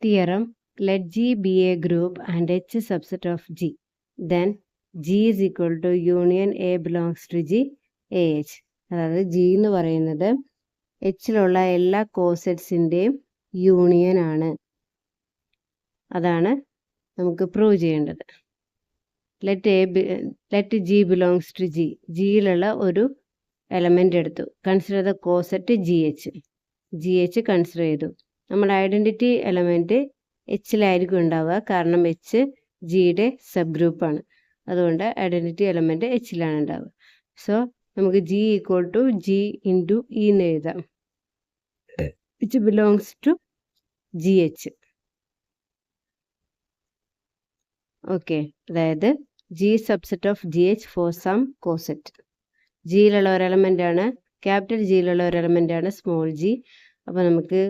Theorem: let G be a group and H subset of G. Then G is equal to union A belongs to G AH. അതായത് G എന്ന് പറയുന്നത് എച്ചിലുള്ള എല്ലാ കോസെറ്റ്സിൻ്റെയും union ആണ്. അതാണ് നമുക്ക് prove ചെയ്യേണ്ടത്. Let G belongs to G. ജിയിലുള്ള ഒരു element എടുത്തു. Consider the coset GH consider ചെയ്തു. നമ്മുടെ ഐഡൻറ്റിറ്റി എലമെൻറ്റ് എച്ചിലായിരിക്കും ഉണ്ടാവുക. കാരണം എച്ച് ജിയുടെ സബ് ഗ്രൂപ്പാണ്. അതുകൊണ്ട് ഐഡൻറ്റിറ്റി എലമെൻറ്റ് എച്ചിലാണ് ഉണ്ടാവുക. സോ നമുക്ക് G equal to G into E എന്ന് എഴുതാം, which belongs to GH. Okay, അതായത് G subset of GH for some coset. ജിയിലുള്ള ഒരു എലമെൻ്റാണ്, ക്യാപിറ്റൽ ജിയിലുള്ള ഒരു എലമെൻ്റാണ് സ്മോൾ ജി. അപ്പോൾ നമുക്ക്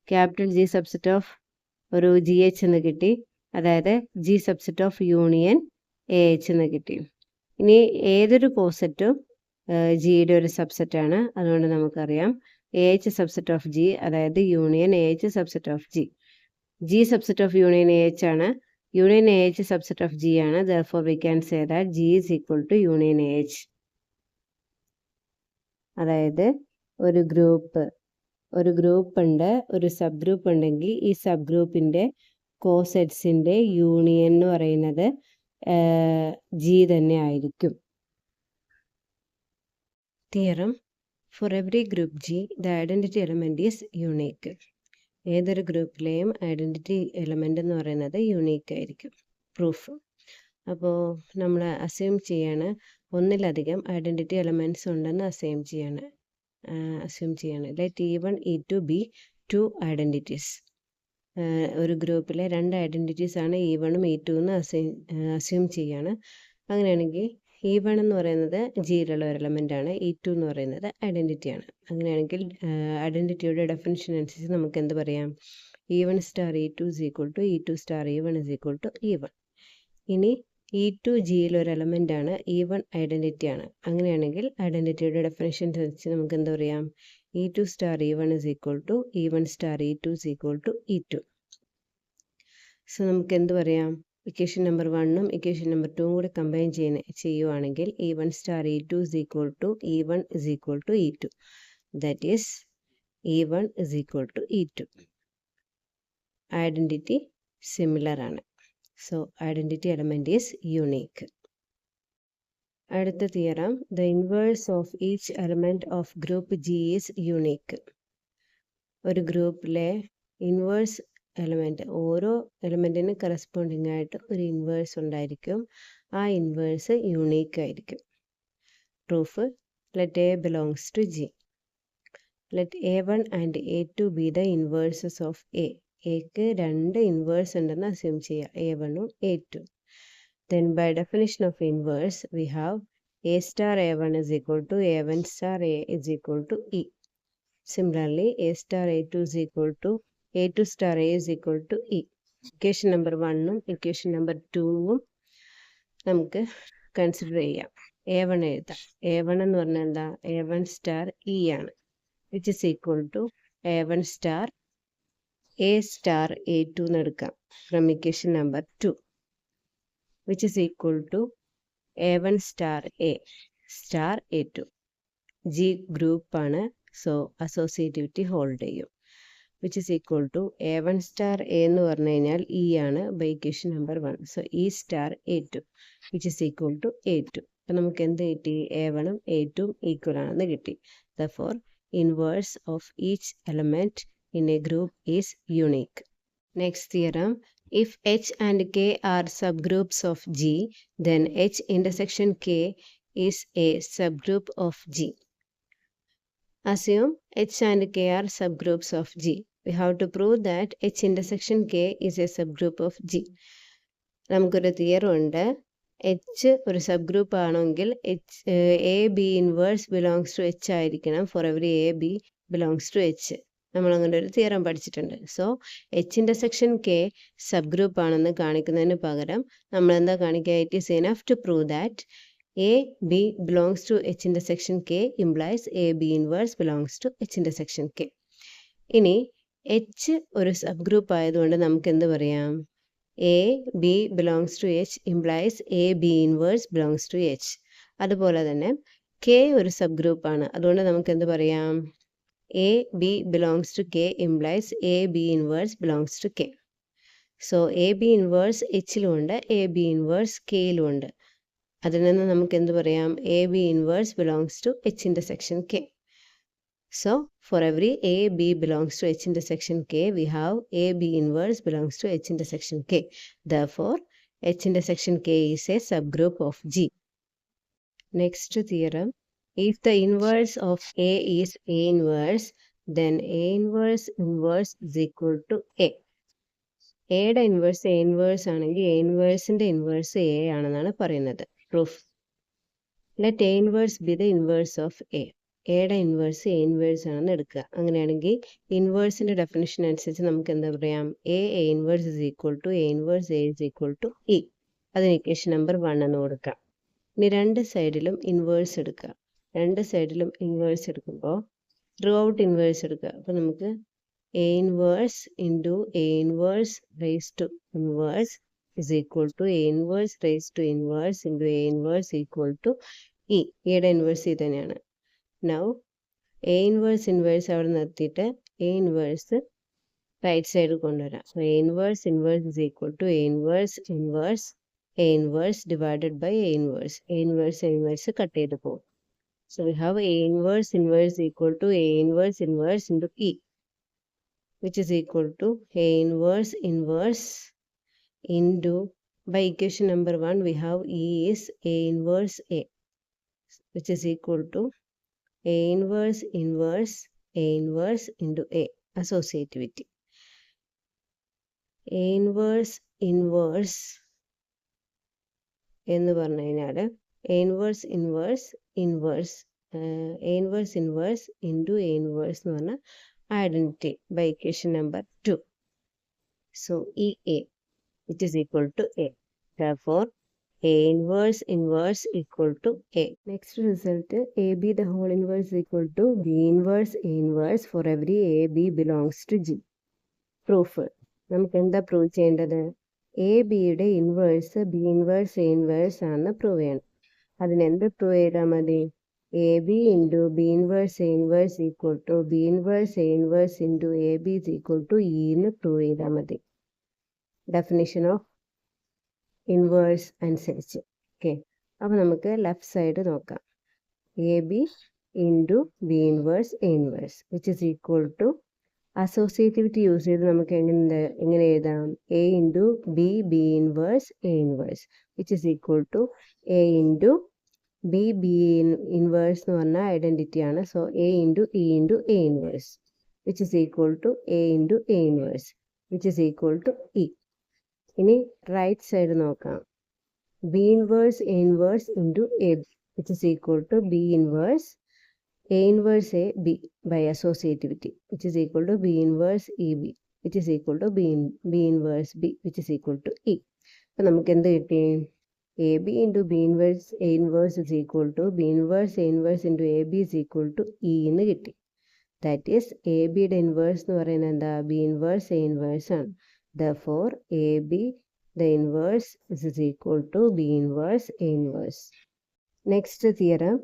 ക്യാപിറ്റൽ G സബ്സെറ്റ് ഓഫ് ഒരു GH എന്ന് കിട്ടി. അതായത് G subset of union AH എന്ന് കിട്ടി. ഇനി ഏതൊരു കോസെറ്റും ജിയുടെ ഒരു സബ്സെറ്റാണ്. അതുകൊണ്ട് നമുക്കറിയാം AH സബ്സെറ്റ് ഓഫ് G, അതായത് union AH subset of G. G subset of union AH ആണ്, union AH subset of G ആണ്. therefore we can say that G is equal to union AH. അതായത് ഒരു ഗ്രൂപ്പ് ഉണ്ട്, ഒരു sub group ഉണ്ടെങ്കിൽ ഈ sub ഗ്രൂപ്പിൻ്റെ കോസെറ്റ്സിൻ്റെ യൂണിയൻ എന്ന് പറയുന്നത് G തന്നെ ആയിരിക്കും. Theorem: for every group G the identity element is unique. ഏതൊരു ഗ്രൂപ്പിലെയും ഐഡൻറ്റിറ്റി എലമെൻ്റ് എന്ന് പറയുന്നത് യൂണീക്ക് ആയിരിക്കും. പ്രൂഫ്: അപ്പോൾ നമ്മൾ അസ്യൂം ചെയ്യാണ് ഒന്നിലധികം ഐഡൻറ്റിറ്റി എലമെൻറ്റ്സ് ഉണ്ടെന്ന് അസ്യൂം ചെയ്യാണ്. Let E1 E2 B 2 identities. ഒരു ഗ്രൂപ്പിലെ 2 ഐഡൻറ്റിറ്റീസ് ആണ് E1ഉം E2 എന്ന് അസ്യൂം ചെയ്യാണ്. അങ്ങനെയാണെങ്കിൽ E1 എന്ന് പറയുന്നത് ജിയിലുള്ള ഒരു എലമെൻ്റാണ്, E2 എന്ന് പറയുന്നത് ഐഡൻറ്റിറ്റിയാണ്. അങ്ങനെയാണെങ്കിൽ ഐഡൻറ്റിറ്റിയുടെ ഡെഫിനിഷൻ അനുസരിച്ച് നമുക്ക് എന്ത് പറയാം? E1 star E2 is equal to E2 star E1 is equal to E1. ഇനി E2 ജിയിൽ ഒരു എലമെൻ്റാണ്, E1 ഐഡൻറ്റിറ്റിയാണ്. അങ്ങനെയാണെങ്കിൽ ഐഡൻറ്റിറ്റിയുടെ ഡെഫിനിഷൻ അനുസരിച്ച് നമുക്ക് എന്താ പറയാം? E2 star E1 is equal to E1 star E2 is equal to E2. So നമുക്ക് എന്ത് പറയാം? ഇക്വേഷൻ നമ്പർ 1ഉം ഇക്വേഷൻ നമ്പർ 2ഉം കൂടി കമ്പൈൻ ചെയ്യുവാണെങ്കിൽ E1 star E2 is equal to E1 is equal to E2. That is E1 is equal to E2. Identity similar ആണ്. So identity element is unique. അടുത്ത theorem: the inverse of each element of group G is unique. ഒരു ഗ്രൂപ്പിലെ inverse element, ഓരോ എലമെൻറ്റിന് corresponding ആയിട്ട് ഒരു inverse ഉണ്ടായിരിക്കും. ആ inverse unique ആയിരിക്കും. Proof: let A belongs to G. Let A1 and A2 be the inverses of A. എക്ക് 2 inverse ഉണ്ടെന്ന് അസ്യൂം ചെയ്യുക, A1ഉം A2. Then by definition of inverse we have A star A1 is equal to A1 star A is equal to E. Similarly A star A2 is equal to A2 star A is equal to E. Equation number 1ഉം equation number 2ഉം നമുക്ക് consider ചെയ്യാം. A1 എഴുതാം. A1 എന്ന് പറഞ്ഞാൽ എന്താ? A1 star E ആണ്, which is equal to A1 star A star A2 എന്ന് എടുക്കാം from equation number 2, which is equal to A1 star A star A2. G group ആണ്, സോ അസോസിയേറ്റിവിറ്റി ഹോൾഡ് ചെയ്യും. which is equal to A1 star A എന്ന് പറഞ്ഞു കഴിഞ്ഞാൽ E ആണ് by equation number 1. so E star A2 which is equal to A2. അപ്പം നമുക്ക് എന്ത് കിട്ടി? A1ഉം A2ഉം ഈക്വൽ ആണെന്ന് കിട്ടി. therefore inverse of each element in a group is unique. Next theorem: if H and K are subgroups of G, then H intersection K is a subgroup of G. Assume H and K are subgroups of G. We have to prove that H intersection K is a subgroup of G. നമുക്കൊരു theorem ഉണ്ട്. H ഒരു subgroup ആണെങ്കിൽ A B inverse belongs to H ആയിരിക്കണം for every A B belongs to H. നമ്മളങ്ങനെ ഒരു theorem പഠിച്ചിട്ടുണ്ട്. So H intersection K subgroup ആണെന്ന് കാണിക്കുന്നതിന് പകരം നമ്മൾ എന്താ കാണിക്കുക? It is enough to prove that A B belongs to H intersection K implies A B inverse belongs to H intersection K. ഇനി എച്ച് ഒരു സബ് ഗ്രൂപ്പ് ആയതുകൊണ്ട് നമുക്ക് എന്ത് പറയാം? A B belongs to H implies A B inverse belongs to H. അതുപോലെ തന്നെ K ഒരു sub ഗ്രൂപ്പാണ്, അതുകൊണ്ട് നമുക്ക് എന്ത് പറയാം? A B belongs to K implies A B inverse belongs to K. So A B inverse എച്ചിലും ഉണ്ട്, എ ബി ഇൻവേഴ്സ് കെയിലും ഉണ്ട്. അതിൽ നിന്ന് നമുക്ക് എന്ത് പറയാം? A B inverse belongs to H intersection K. So for every A, B belongs to H intersection K, we have A, B inverse belongs to H intersection K. Therefore, H intersection K is a subgroup of G. Next theorem, if the inverse of A is A inverse, then A inverse inverse is equal to A. Aയുടെ inverse A inverse ആണെങ്കിൽ A inverseന്റെ inverse A ആണെന്നാണ് പറയുന്നത്. Proof. Let A inverse be the inverse of A. എയുടെ inverse A inverse ആണെന്ന് എടുക്കുക. അങ്ങനെയാണെങ്കിൽ ഇൻവേഴ്സിൻ്റെ definition അനുസരിച്ച് നമുക്ക് എന്താ പറയാം? A inverse is equal to A inverse A is equal to E. അതിന് ഇക്വേഷൻ നമ്പർ 1 എന്ന് കൊടുക്കാം. ഇനി രണ്ട് സൈഡിലും ഇൻവേഴ്സ് എടുക്കുക. രണ്ട് സൈഡിലും ഇൻവേഴ്സ് എടുക്കുമ്പോൾ ത്രൂ ഔട്ട് ഇൻവേഴ്സ് എടുക്കുക. അപ്പോൾ നമുക്ക് A inverse into A inverse raise to inverse is equal to A inverse raise to inverse into A inverse equal to E. ഇയുടെ ഇൻവേഴ്സ് ഇത് തന്നെയാണ്. Now A inverse അവിടെ നിർത്തിയിട്ട് A inverse റൈറ്റ് സൈഡ് കൊണ്ടുവരാം. So A inverse is equal to A inverse divided by A inverse. A inverse cut ചെയ്ത് പോകും. So we have A inverse equal to A inverse into E, which is equal to A inverse into, by equation number 1 we have E is A inverse A, which is equal to A inverse into A, associativity. A inverse എന്ന് പറഞ്ഞു കഴിഞ്ഞാൽ A inverse into A inverse എന്ന് പറഞ്ഞാൽ identity by equation number 2. So EA, which is equal to A. Therefore, A inverse equal to A. Next result, AB the whole inverse equal to B inverse A inverse for every A, B belongs to G. Proof. നമുക്ക് എന്താ prove ചെയ്യേണ്ടത്? A ബിയുടെ inverse B inverse A inverse ആണെന്ന് prove ചെയ്യണം. അതിനെന്ത് prove ചെയ്താൽ മതി? A B into B inverse A inverse equal to B inverse A inverse into A B is equal to E എന്ന് പ്രൂവ് ചെയ്താൽ മതി. ഡെഫിനിഷൻ ഓഫ് ഇൻവേഴ്സ് അനുസരിച്ച്. Okay, അപ്പോൾ നമുക്ക് ലെഫ്റ്റ് സൈഡ് നോക്കാം. A B into B inverse A inverse which is equal to, associativity use ചെയ്ത് നമുക്ക് എങ്ങനെ എഴുതാം? A into B B inverse A inverse which is equal to A into B B inverse എന്ന് പറഞ്ഞാൽ ഐഡൻറ്റിറ്റിയാണ്. So A into E into A inverse which is equal to A into A inverse which is equal to E. ഇനി right side നോക്കാം. B inverse A inverse into A B which is equal to B inverse A inverse A B by associativity which is equal to B inverse E B which is equal to B inverse B which is equal to E. അപ്പം നമുക്ക് എന്ത് കിട്ടി? A B into B inverse A inverse is equal to B inverse A inverse into A B is equal to E എന്ന് കിട്ടി. That is A ബിയുടെ inverse എന്ന് പറയുന്നത് എന്താ? ബി ഇൻവേഴ്സ് എ ഇൻവേഴ്സ് ആണ്. Therefore, AB, the inverse, is equal to B inverse A inverse. Next theorem,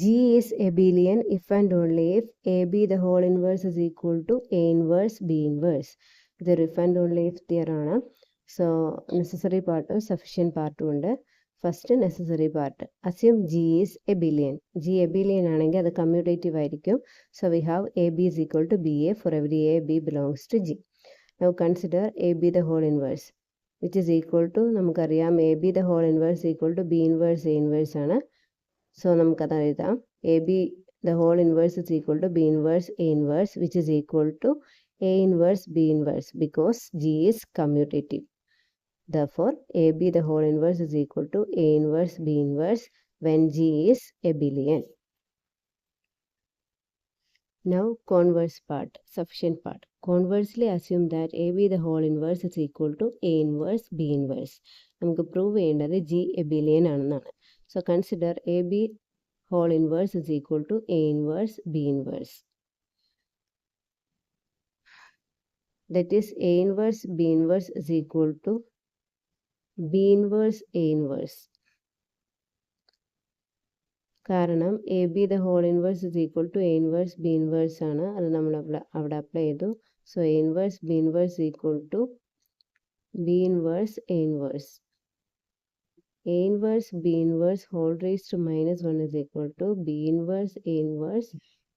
G is abelian if and only if AB the whole inverse is equal to A inverse B inverse. The if and only if theorem. So, necessary part or sufficient part ഉണ്ട്. First necessary part. Assume G is abelian. G abelian ആണെങ്കിൽ അത് commutative ആയിരിക്കും. So, we have AB is equal to BA for every A, B belongs to G. Now consider AB the whole inverse which is equal to, നമുക്കറിയാം AB the whole inverse equal to B inverse A inverse ആണ്. So നമുക്കത് എഴുതാം. AB the whole inverse is equal to B inverse A inverse which is equal to A inverse B inverse because G is commutative. Therefore, AB the whole inverse is equal to A inverse B inverse when G is abelian. Now converse part, sufficient part. Conversely assume that AB the whole inverse is equal to A inverse B inverse. നമുക്ക് prove ചെയ്യേണ്ടത് G abelian ആണെന്നാണ്. So consider AB whole inverse is equal to A inverse B inverse. That is A inverse B inverse is equal to B inverse A inverse. കാരണം A B the whole inverse is equal to A inverse B inverse ആണ്. അത് നമ്മൾ അവിടെ apply ചെയ്തു. So A inverse B inverse equal to B inverse A inverse. A inverse B inverse whole raise to minus 1 is equal to B inverse A inverse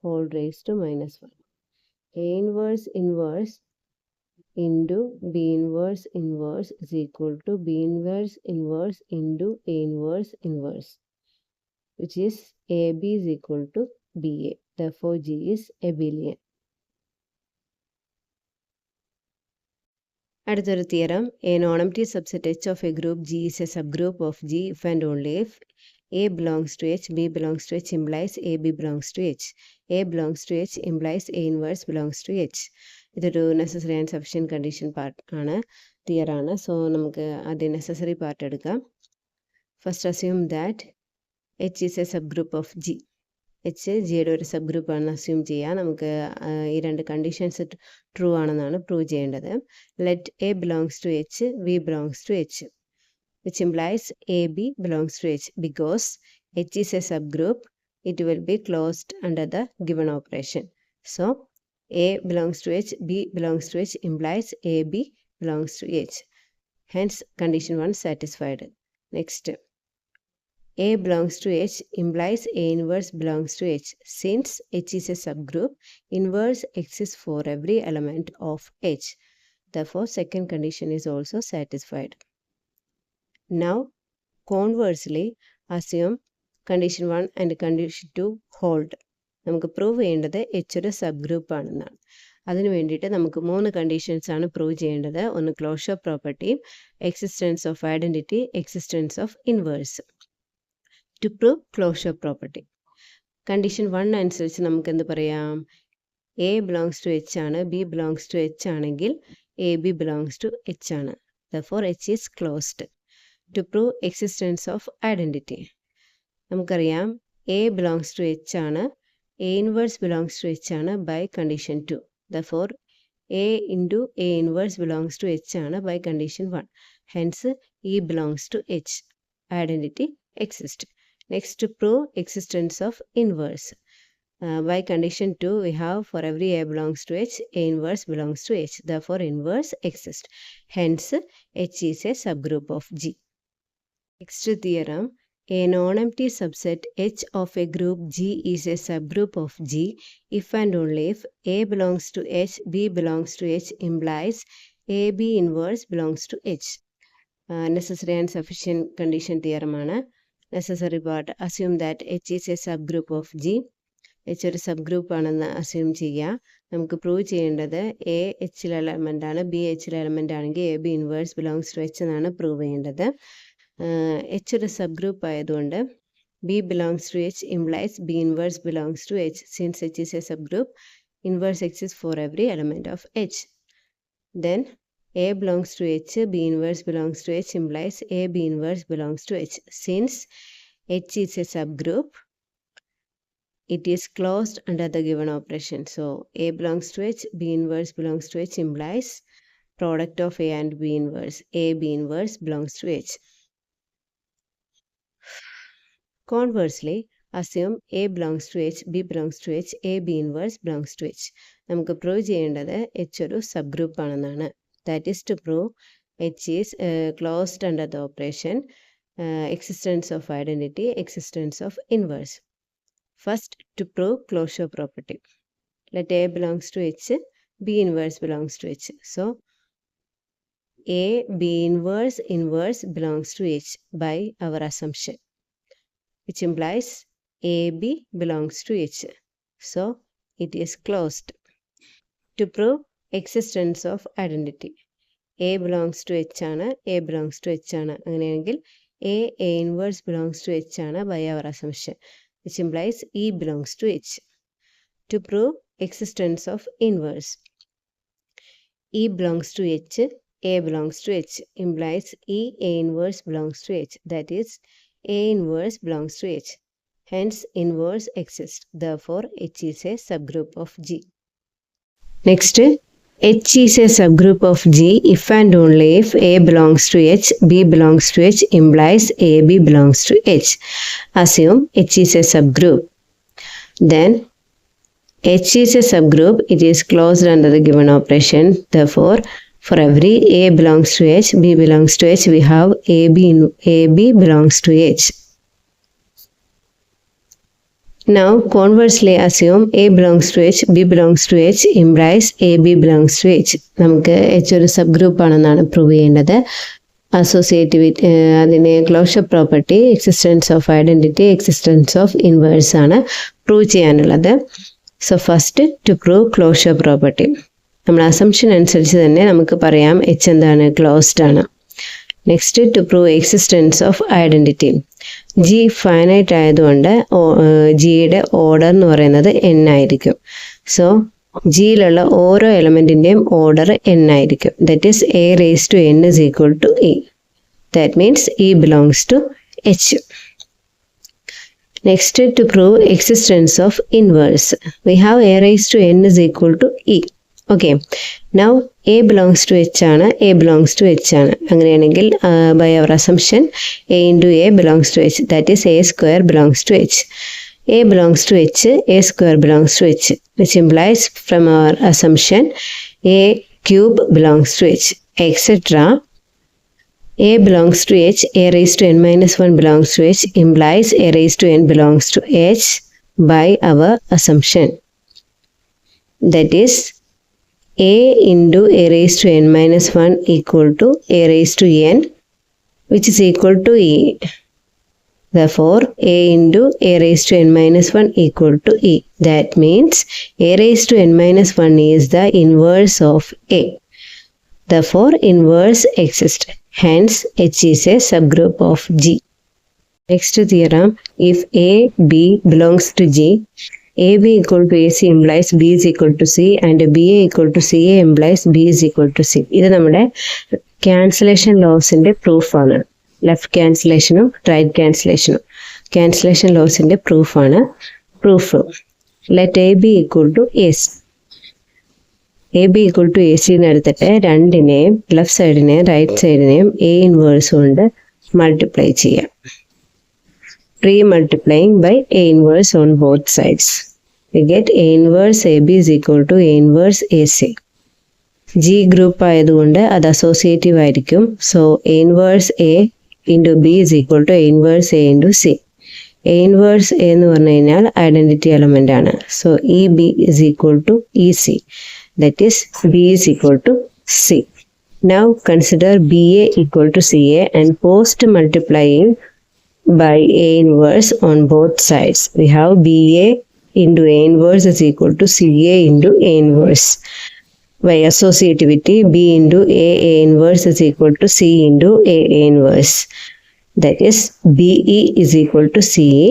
whole raise to minus 1. A inverse inverse into B inverse inverse is equal to B inverse inverse into A inverse inverse, which is AB is equal to BA. Therefore, G is abelian. അടുത്തൊരു theorem. A non-empty subset H of a group G is a subgroup of G if and only if A belongs to H, B belongs to H implies AB belongs to H. A belongs to H implies A inverse belongs to H. ഇതൊരു necessary and sufficient condition part ആണ്, തിയറാണ്. So നമുക്ക് ആദ്യം necessary part എടുക്കാം. First assume that H is a sub group of G. H ജിയുടെ ഒരു subgroup ആണെന്ന് assume ചെയ്യാം. നമുക്ക് ഈ രണ്ട് കണ്ടീഷൻസ് ട്രൂ ആണെന്നാണ് പ്രൂവ് ചെയ്യേണ്ടത്. Let A belongs to H, B belongs to H, which implies A B belongs to H. Because H is a subgroup, it will be closed under the given operation. So A belongs to H, B belongs to H implies AB belongs to H. Hence, condition 1 satisfied. Next, A belongs to H implies A inverse belongs to H. Since H is a subgroup, inverse exists for every element of H. Therefore, second condition is also satisfied. Now, conversely, assume condition 1 and condition 2 hold. നമുക്ക് prove ചെയ്യേണ്ടത് H ഒരു subgroup ആണെന്നാണ്. അതിനു വേണ്ടിയിട്ട് നമുക്ക് 3 conditions ആണ് prove ചെയ്യേണ്ടത്. ഒന്ന് closure property, existence of identity, existence of inverse. To prove closure property, condition 1 അനുസരിച്ച് നമുക്ക് എന്ത് പറയാം? എ ബിലോങ്സ് ടു എച്ച് ആണ്, ബി ബിലോങ്സ് ടു എച്ച് ആണെങ്കിൽ A B belongs to H ആണ്. Therefore H is closed. To prove existence of identity, നമുക്കറിയാം A belongs to H ആണ്, A inverse belongs to H ആണ് by condition 2. Therefore, A into A inverse belongs to H ആണ് by condition 1. Hence, E belongs to H. Identity exists. Next, to prove existence of inverse. By condition 2, we have for every A belongs to H, A inverse belongs to H. Therefore, inverse exists. Hence, H is a subgroup of G. Next theorem. A non-empty subset H of a group G is a subgroup of G if and only if A belongs to H, B belongs to H implies AB inverse belongs to H. Necessary and sufficient condition theorem ആണ്. Necessary part, assume that H is a subgroup of G. H ഒരു subgroup ആണെന്ന് assume ചെയ്യുക. നമുക്ക് prove ചെയ്യേണ്ടത് A എച്ചിലെ element ആണ്, B എച്ചിലെ element ആണെങ്കിൽ A B inverse belongs to H എന്നാണ് പ്രൂവ് ചെയ്യേണ്ടത്. എച്ച് ഒരു സബ് ഗ്രൂപ്പ് ആയതുകൊണ്ട് B belongs to H implies B inverse belongs to H. Since H is a subgroup, inverse exist for every element of H. Then A belongs to H, B inverse belongs to H implies A B inverse belongs to H. Since H is a subgroup, it is closed under the given operation. So A belongs to H, B inverse belongs to H implies product of A and B inverse. A B inverse belongs to H. Conversely, assume A belongs to H, B belongs to H, A B inverse belongs to H. നമുക്ക് prove ചെയ്യേണ്ടത് H ഒരു subgroup ആണെന്നാണ്. That is to prove H is closed under the operation, existence of identity, existence of inverse. First, to prove closure property. Let A belongs to H, B inverse belongs to H. So, A B inverse belongs to H by our assumption, which implies A B belongs to H. So, it is closed. To prove existence of identity. A belongs to H ആണ്, A belongs to H ആണ്. അങ്ങനെയാണെങ്കിൽ A inverse belongs to H ആണ് by our assumption, which implies E belongs to H. To prove existence of inverse, E belongs to H, A belongs to H implies A inverse belongs to H. That is, A inverse belongs to H. Hence, inverse exists. Therefore, H is a subgroup of G. Next, H is a subgroup of G if and only if A belongs to H, B belongs to H implies AB belongs to H. Assume H is a subgroup. Then H is a subgroup, it is closed under the given operation. Therefore, for every A belongs to H, B belongs to H, we have AB belongs to H. Now, conversely assume A belongs to H, B belongs to H implies AB belongs to H. നമുക്ക് H ഒരു subgroup ആണെന്നാണ് prove ചെയ്യേണ്ടത്. Associativity അതിന് closure property, existence of identity, existence of inverse ആണ് prove ചെയ്യാനുള്ളത്. So first to prove closure property. നമ്മുടെ assumption അനുസരിച്ച് തന്നെ നമുക്ക് പറയാം H എന്താണ്, ക്ലോസ്ഡ് ആണ്. Next to prove existence of identity. G finite ആയതുകൊണ്ട് ജിയുടെ ഓർഡർ എന്ന് പറയുന്നത് n ആയിരിക്കും. സോ ജിയിലുള്ള ഓരോ എലമെൻറ്റിൻ്റെയും ഓർഡർ n ആയിരിക്കും. That is A raised to n is equal to E. That means E belongs to H. Next, to prove existence of inverse, we have A raised to n is equal to E. Okay, now A belongs to H ആണ്, A belongs to H ആണ്. അങ്ങനെയാണെങ്കിൽ by our assumption A into A belongs to H, that is A square belongs to H. A belongs to H, A square belongs to H, which implies from our assumption A cube belongs to H, etc. A belongs to H, A raised to n minus 1 belongs to H implies A raised to n belongs to H by our assumption. That is A into A raised to n minus 1 equal to A raised to n, which is equal to E. Therefore, A into A raised to n minus 1 equal to E. That means A raised to n minus 1 is the inverse of A. Therefore, inverse exists. Hence, H is a subgroup of G. Next theorem, if A, B belongs to G, AB equal to AC implies B is equal to C and BA equal to CA implies B is equal to C. ഇത് നമ്മുടെ cancellation ലോസിൻ്റെ പ്രൂഫാണ്. Left ക്യാൻസലേഷനും right ക്യാൻസലേഷനും cancellation ലോസിൻ്റെ പ്രൂഫാണ്. Proof let A B equal to S. A B equal to A സിന്ന് എടുത്തിട്ട് രണ്ടിനെയും ലെഫ്റ്റ് സൈഡിനെയും റൈറ്റ് സൈഡിനെയും എ ഇൻവേഴ്സ് കൊണ്ട് മൾട്ടിപ്ലൈ ചെയ്യാം. Pre-multiplying by A inverse on both sides. We get A inverse AB is equal to A inverse AC. G group ആയതുകൊണ്ട് അത് associative ആയിരിക്കും. So A inverse A into B is equal to A inverse A into C. A inverse A എന്ന് പറഞ്ഞു കഴിഞ്ഞാൽ identity element ആണ്. So EB is equal to EC. That is B is equal to C. Now consider BA equal to CA and post multiplying by A inverse on both sides. We have BA into A inverse is equal to CA into A inverse. By associativity, B into A inverse is equal to C into A inverse. That is BE is equal to CE,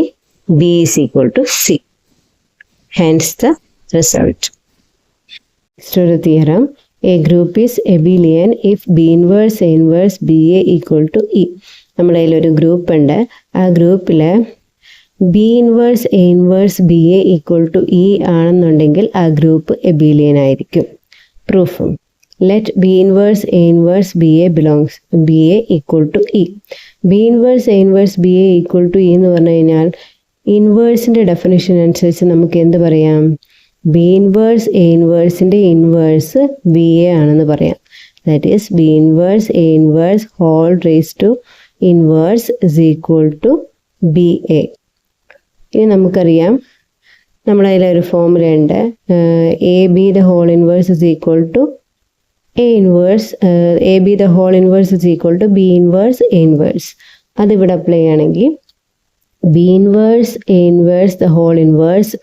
B is equal to C. Hence the result. So the theorem, a group is abelian if B inverse A inverse BA equal to E. നമ്മുടെ കയ്യിലൊരു group ഉണ്ട്. ആ ഗ്രൂപ്പിൽ B inverse A inverse B A equal to E ആണെന്നുണ്ടെങ്കിൽ ആ group abelian ആയിരിക്കും. പ്രൂഫും let B inverse A inverse B A belongs B A equal to E. B inverse A inverse B A equal to E എന്ന് പറഞ്ഞു കഴിഞ്ഞാൽ ഇൻവേഴ്സിൻ്റെ definition അനുസരിച്ച് നമുക്ക് എന്ത് പറയാം? ബി ഇൻവേഴ്സ് എ ഇൻവേഴ്സിൻ്റെ ഇൻവേഴ്സ് ബി എ ആണെന്ന് പറയാം. That is B inverse A inverse whole raise to inverse is equal to B A. ഇനി നമുക്കറിയാം നമ്മളതിലൊരു ഫോമുല ഉണ്ട്. A B the whole inverse is equal to A inverse A B the whole inverse is equal to B inverse A inverse. അതിവിടെ apply ആണെങ്കിൽ B inverse A inverse the whole inverse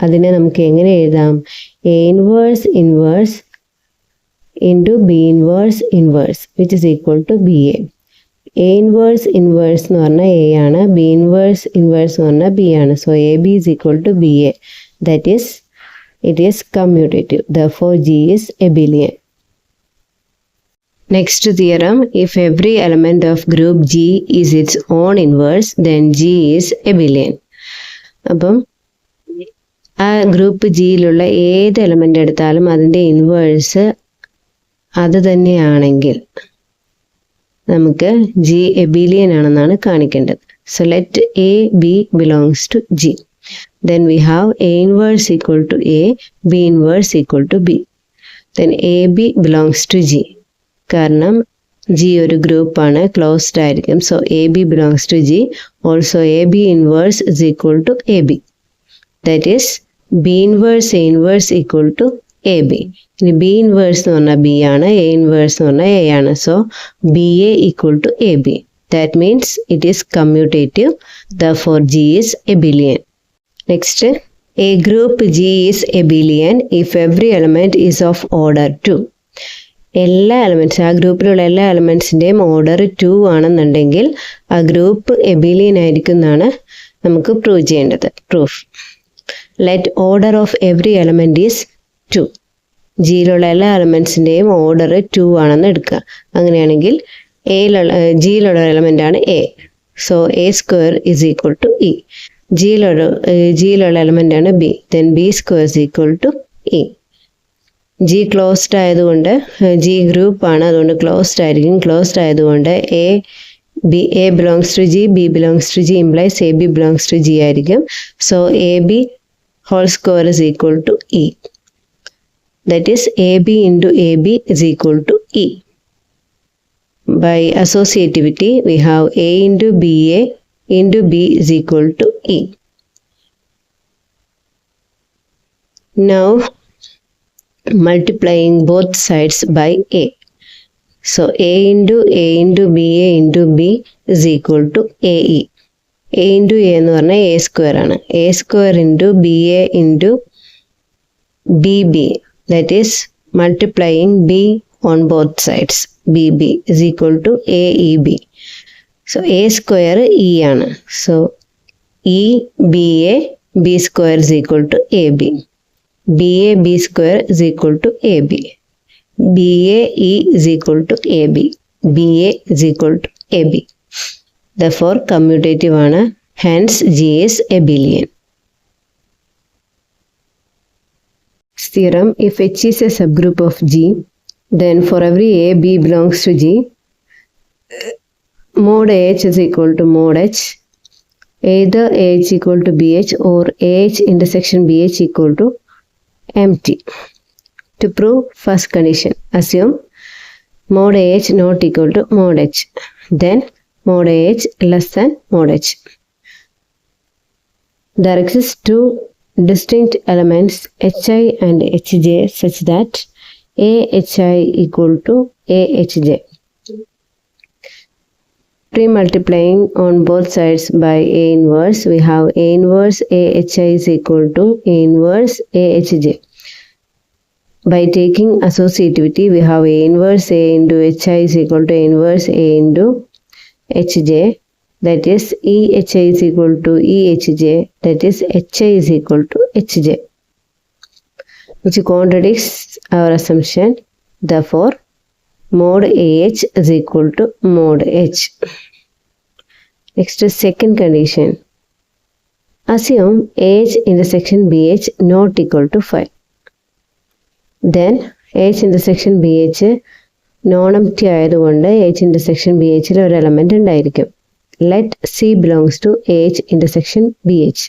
അതിനെ നമുക്ക് എങ്ങനെ എഴുതാം? A inverse inverse into B inverse inverse which is equal to B A. A inverse inverse എന്ന് പറഞ്ഞാൽ A ആണ്, B inverse inverse എന്ന് പറഞ്ഞാൽ ബി ആണ്. So A B is equal to B A. That is it is commutative. Therefore G is abelian. Next theorem, if every element of group G is its own inverse, then G is abelian. അപ്പം ആ group ജിയിലുള്ള ഏത് element എടുത്താലും അതിൻ്റെ inverse അത് തന്നെയാണെങ്കിൽ നമുക്ക് G abelian ആണെന്നാണ് കാണിക്കേണ്ടത്. So let A B belongs to G. Then we have A inverse equal to A, B inverse equal to B. Then AB belongs to G. കാരണം G ഒരു ഗ്രൂപ്പാണ്, ക്ലോസ്ഡ് ആയിരിക്കും. So AB belongs to G. Also AB inverse is equal to AB. That is B inverse A inverse equal to AB. ഇനി B inverse എന്ന് പറഞ്ഞാൽ B ആണ്, A inverse എന്ന് പറഞ്ഞാൽ A ആണ്. So BA equal to AB. That means it is commutative. Therefore G is abelian. Next, a group G is abelian if every element is of order 2. എല്ലാ elements, ആ ഗ്രൂപ്പിലുള്ള എല്ലാ എലമെൻറ്റ്സിൻ്റെയും order 2 ആണെന്നുണ്ടെങ്കിൽ ആ ഗ്രൂപ്പ് എബിലിയൻ ആയിരിക്കും എന്നാണ് നമുക്ക് പ്രൂവ് ചെയ്യേണ്ടത്. Proof: let order of every element is 2. ജിയിലുള്ള എല്ലാ എലമെൻറ്റ്സിൻ്റെയും ഓർഡർ 2 ആണെന്ന് എടുക്കുക. അങ്ങനെയാണെങ്കിൽ ജിയിലുള്ള എലമെൻ്റാണ് A. So A square is equal to E. ജിയിലുള്ള എലമെൻ്റാണ് B. Then B square is equal to E. G closed ആയതുകൊണ്ട്, ജി ഗ്രൂപ്പാണ്, അതുകൊണ്ട് ക്ലോസ്ഡ് ആയിരിക്കും. ക്ലോസ്ഡ് ആയതുകൊണ്ട് A belongs to G, B belongs to G implies A B belongs to G ആയിരിക്കും. So A B whole square is equal to E. That is A B into A B is equal to E. By associativity, we have A into BA into B is equal to E. Now, multiplying both sides by A. So, A into BA into B is equal to AE. A into A എന്ന് പറഞ്ഞാൽ A square ആണ്. A square into BA into BB. That is multiplying B on both sides. BB is equal to AEB. So A square E ആണ്. So EBA B square is equal to AB. BA B square is equal to AB. BAE is equal to AB. BA is equal to AB. Therefore commutative ആണ്. Hence G is abelian. Theorem: if H is a subgroup of G, then for every A, B belongs to G, mod AH is equal to mod H, either AH equal to BH or AH intersection BH equal to empty. To prove first condition, assume mod AH not equal to mod H, then mod AH less than mod H. There exist two distinct elements HI and HJ such that AHI equal to AHJ. Pre-multiplying on both sides by A inverse, we have A inverse AHI is equal to A inverse AHJ. By taking associativity, we have A inverse A into HI is equal to A inverse A into HJ. That is EHI is equal to EHJ. That is HI is equal to HJ. Which contradicts our assumption. Therefore, mod AH is equal to mod H. Next, second condition. Assume AH intersection BH not equal to 5. Then AH intersection BH non-empty ആയതുകൊണ്ട് AH intersection BH ൽ ഒരു element ഉണ്ടായിരിക്കും. Let C belongs to AH intersection BH.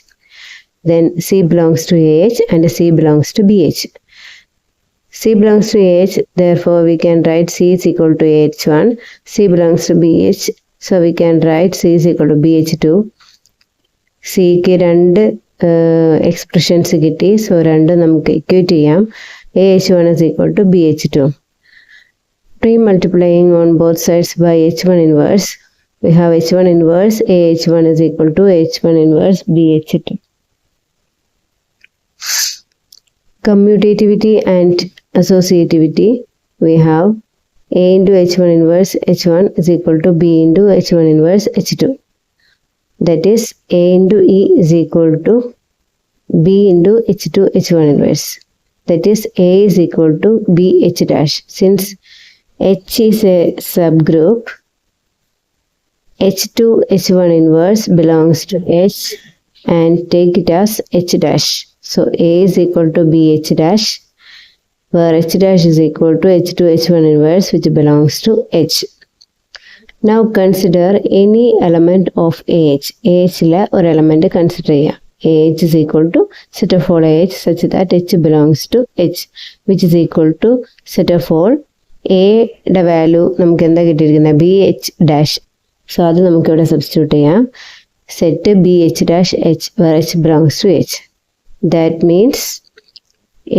Then C belongs to AH and C belongs to BH. C belongs to AH, therefore we can write C is equal to AH1. C belongs to BH, so we can write C is equal to BH2. C ക്ക് രണ്ട് expressions കിട്ടി, so രണ്ടും നമുക്ക് equate ചെയ്യാം. AH1 is equal to BH2. Pre-multiplying on both sides by H1 inverse, we have H1 inverse AH1 is equal to H1 inverse BH2. Commutativity and associativity, we have A into H1 inverse H1 is equal to B into H1 inverse H2. That is A into E is equal to B into H2 H1 inverse. That is A is equal to B H dash. Since H is a subgroup, H2 H1 inverse belongs to H and take it as H dash. So A is equal to BH dash, where H dash is equal to H2H1 inverse which belongs to H. Now consider any element of AH. AHലെ ഒരു element consider ചെയ്യാം. AH is equal to set of all AH such that H belongs to H which is equal to set of all A value നമുക്ക് എന്താ കിട്ടിയിരിക്കുന്നത് BH dash. So അത് നമുക്ക് ഇവിടെ substitute ചെയ്യാം. Set BH dash H where H belongs to H. That means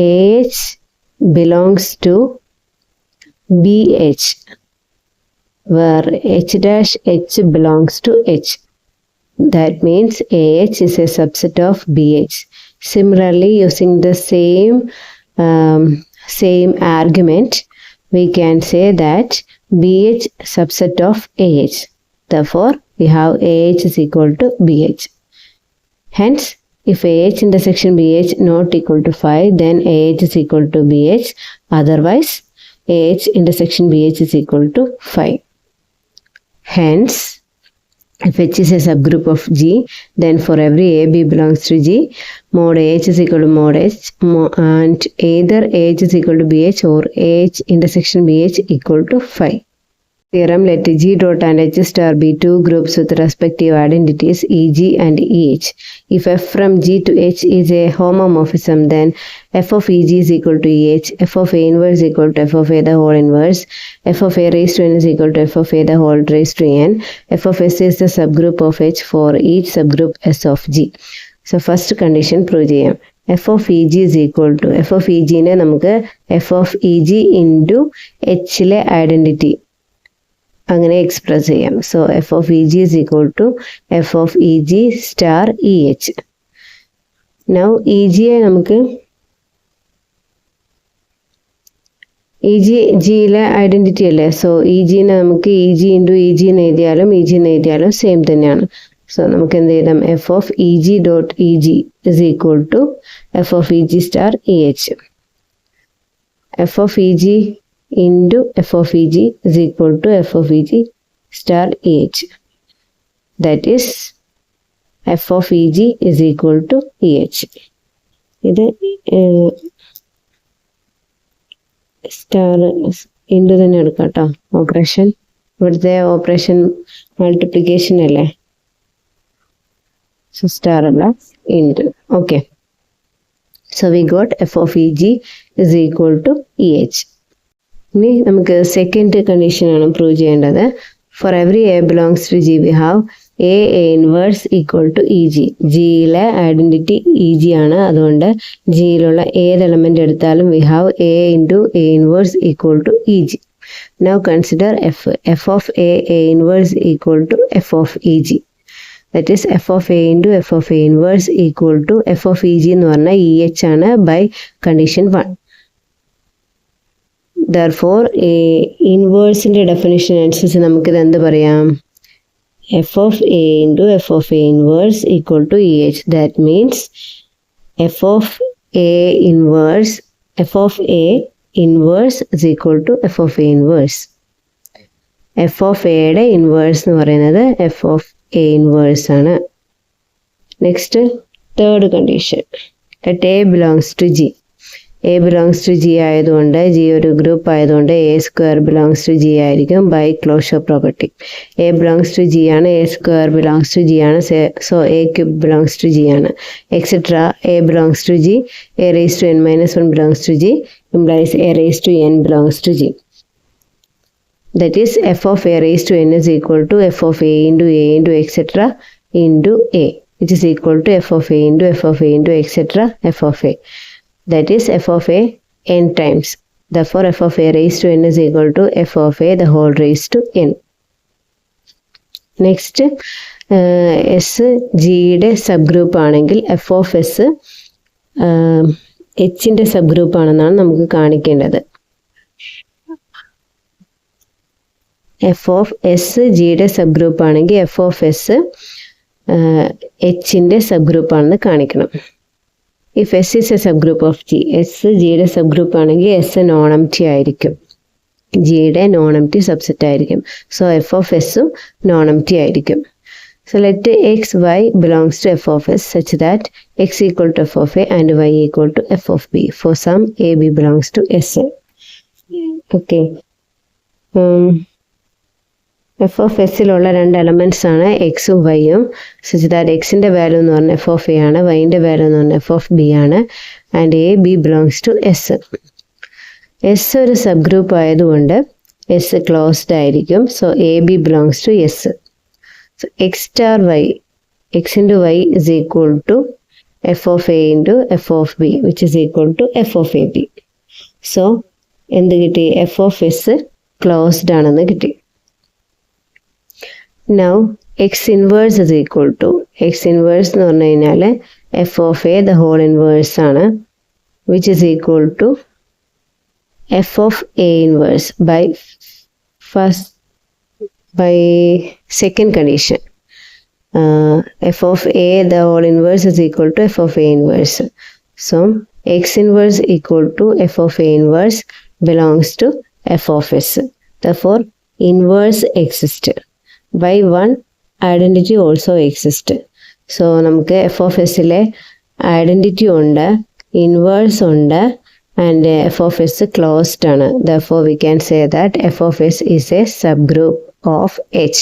AH belongs to BH where H dash H belongs to H. That means AH is a subset of BH. Similarly, using the same argument, we can say that BH subset of AH. Therefore, we have AH is equal to BH. Hence, if AH intersection BH not equal to 5, then AH is equal to BH. Otherwise, AH intersection BH is equal to 5. Hence, if H is a subgroup of G, then for every A, B belongs to G, mod AH is equal to mod H, and either AH is equal to BH or AH intersection BH equal to 5. Theorem, let G dot and H star be two groups with respective identities EG and EH. If F from G to H is a homomorphism, then F of EG is equal to EH, F of A inverse is equal to F of A the whole inverse, F of A raised to N is equal to F of A the whole raised to N. F of S is the subgroup of H for each subgroup S of G. So first condition prove ചെയ്യാം. F of EG is equal to F of EG നെ നമുക്ക് F of EG into H ലെ identity അങ്ങനെ express ചെയ്യാം. So F of E G is equal to F of E G star E H. Now E ജിയെ നമുക്ക് E G ജിയിലെ identity അല്ലേ. So E ജിനെ നമുക്ക് E G into E G എന്ന് എഴുതിയാലും ഇ ജി എന്ന് എഴുതിയാലും സെയിം തന്നെയാണ്. സോ നമുക്ക് എന്ത് എഴുതാം F of E G dot E G is equal to F of E G star E H. F of E G into f of eg is equal to f of eg star eh. That is f of eg is equal to eh. ഇത് star into തന്നെ എടുക്കാം കേട്ടോ. Operation ഇവിടുത്തെ operation multiplication അല്ലേ. So star അല്ല into. Okay, so we got F of E G is equal to E H. ഇനി നമുക്ക് second കണ്ടീഷനാണ് പ്രൂവ് ചെയ്യേണ്ടത്. For every A belongs to G we have A inverse equal to E G. ജിയിലെ identity E G ആണ്. അതുകൊണ്ട് ജിയിലുള്ള ഏത് element എടുത്താലും we have A into A inverse equal to E G. Now consider F. F of A inverse equal to F of E G. That is F of A into F of A inverse equal to F of E G എന്ന് പറഞ്ഞാൽ E H ആണ് by condition 1. Therefore, ഇൻവേഴ്സിൻ്റെ definition അനുസരിച്ച് നമുക്കിത് എന്ത് പറയാം? F of A into F of A inverse equal to E H. That means F of A inverse is equal to F of A inverse. F of എയുടെ inverse എന്ന് പറയുന്നത് F of A inverse ആണ്. Next third condition, let A belongs to G. A belongs to G ആയതുകൊണ്ട്, G ഒരു group ആയതുകൊണ്ട് A square belongs to G ആയിരിക്കും by closure property. A belongs to G ആണ്, A square belongs to G ആണ്, so A cube belongs to G ആണ്, etcetera. A belongs to G, A raise to N minus 1 belongs to G implies a raised to n belongs to g. That is f of a raised to n is equal to f of a into etc. into a, which is equal to f of a into etc. f of a. That is f of a n times. Therefore, f of a raised to n is equal to f of a the whole raised to n. Next, s g യുടെ sub group ആണെങ്കിൽ f of s എച്ചിൻ്റെ sub group ആണെന്നാണ് നമുക്ക് കാണിക്കേണ്ടത്. F of S ജിയുടെ sub group ആണെങ്കിൽ F of S എച്ചിൻ്റെ sub group ആണെന്ന് കാണിക്കണം. If S is A sub group of G, S ജിയുടെ സബ് ഗ്രൂപ്പ് ആണെങ്കിൽ എസ് നോൺ എംപ്റ്റി ആയിരിക്കും, ജിയുടെ നോൺ എംപ്റ്റി സബ്സെറ്റ് ആയിരിക്കും. സോ എഫ് ഓഫ് എസും നോൺ എംപ്റ്റി ആയിരിക്കും. So let x, y belongs to f of s such that x equal to f of a and y equal to f of b for some a, b belongs to s. Okay. F of എസിലുള്ള രണ്ട് elements ആണ് എക്സും വൈയും such that എക്സിൻ്റെ value എന്ന് പറഞ്ഞാൽ F of A ആണ്, വൈൻ്റെ value എന്ന് പറഞ്ഞാൽ എഫ് ഓഫ് ബി ആണ്, and A B belongs to S. S ഒരു സബ് ഗ്രൂപ്പ് ആയതുകൊണ്ട് എസ് ക്ലോസ്ഡ് ആയിരിക്കും. So A B belongs to S. So X star Y, X into Y is equal to F of A into F of B which is equal to F of A B. So എന്ത് കിട്ടി? F of S closed ആണെന്ന് കിട്ടി. Now x inverse is equal to, x inverse എന്ന് പറഞ്ഞു കഴിഞ്ഞാൽ F of A the whole inverse ആണ്, which is equal to F of A inverse by second condition. F of A the whole inverse is equal to F of A inverse. So X inverse equal to F of A inverse belongs to f of s. Therefore, inverse exists. By one identity also exists. So, നമുക്ക് F of എസിലെ identity ഉണ്ട്, inverse ഉണ്ട്, and F of S closed ആണ്. Therefore, we can say that f of s is a subgroup of H.